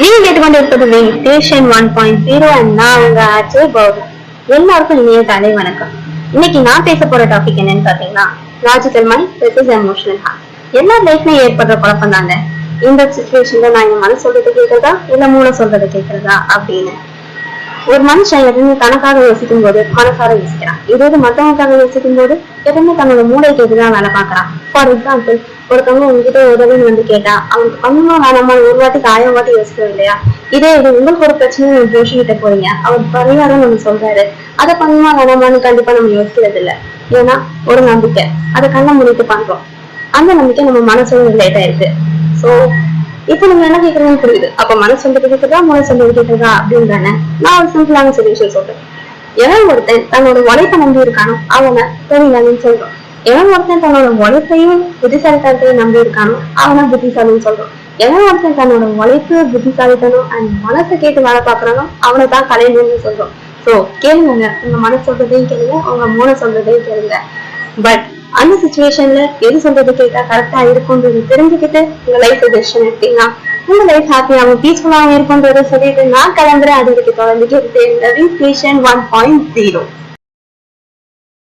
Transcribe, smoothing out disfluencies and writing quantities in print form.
நீங்க கேட்டுக்கொண்டிருப்பது station 1.0 and நான் உங்க அஜய் பௌர்ணா. எல்லாருக்கும் இனிய காலை வணக்கம். இன்னைக்கு நான் பேச போற டாபிக் என்னன்னு பாத்தீங்கன்னா, logical mind versus emotional heart. எல்லா லைஃப்லயும் ஏற்படுற குழப்பம் தாங்க இந்த சிச்சுவேஷன்ல நான் என் மனசு சொல்றதை கேட்கறதா இல்ல மூளை சொல்றதை கேட்கறதா அப்படின்னு. ஒரு மனுஷன் எதுவுமே தனக்காக யோசிக்கும் போது மனசார யோசிக்கிறான். இது மத்தவங்களுக்காக யோசிக்கும் போது எதுவுமே தன்னோட மூளைக்கு எதிராக வேலை பார்க்கறான். ஃபார் எக்ஸாம்பிள், ஒருத்தவங்க உங்ககிட்ட உதவின்னு வந்து கேட்டா அவனுக்கு பண்ணுமா வேணாமா ஒரு வாட்டிக்கு 1000 வாட்டி யோசிக்கிறோம் இல்லையா? இதே இது உங்களுக்கு ஒரு பிரச்சனை ஒரு ஜோஷி கிட்ட போறீங்க, அவர் பரிகாரம் நம்ம சொல்றாரு, அதை பண்ணுமா வேணாமான்னு கண்டிப்பா நம்ம யோசிக்கிறது இல்லை. ஏன்னா ஒரு நம்பிக்கை, அதை கண்ண மூடிட்டு பண்றோம். அந்த நம்பிக்கை நம்ம மனசோட ரிலேட் ஆயிருக்கு. சோ இப்ப நம்ம என்ன கேக்குறதுன்னு புரியுது. அப்ப மனசு சொல்றது கேட்கறதா மூளை சொல்றது கேட்கறதா அப்படின்னு தானே நான் ஒரு சிம்பிளான சொல்யூஷன் சொல்றேன். எவன் ஒருத்தன் தன்னோட உழைப்பை நம்பி இருக்கானோ அவனை தெரியுங்கன்னு சொல்றோம். எவன் ஒருத்தன் தன்னோட உழைப்பையும் புத்திசாலித்தனத்தையும் நம்பி இருக்கானோ அவனை புத்திசாலின்னு சொல்றோம். எவன் ஒருத்தன் தன்னோட உழைப்பு புத்திசாலித்தனம் அண்ட் மனசை கேட்டு வேலை பாக்குறானோ அவனை தான் கலைஞர்னு சொல்றோம். சோ கேளுங்க, உங்க மனசு சொல்றதையும் கேளுங்க, உங்க மூளை சொல்றதையும் கேளுங்க. பட் அந்த சிச்சுவேஷன்ல எது சொல்றது கேட்டா கரெக்டா இருக்கும்ன்றது தெரிஞ்சுக்கிட்டு உங்க லைஃப் டெசிஷன் எடுத்தீங்கன்னா உங்க லைஃப் ஹாப்பியாகவும் பீஸ்ஃபுல்லாகவும் இருக்கும்ன்றதை சொல்லிட்டு நான் கிளம்புறேன். அது வரைக்கும் தொடர்ந்துட்டு இந்த ஸ்டேஷன் 1.0.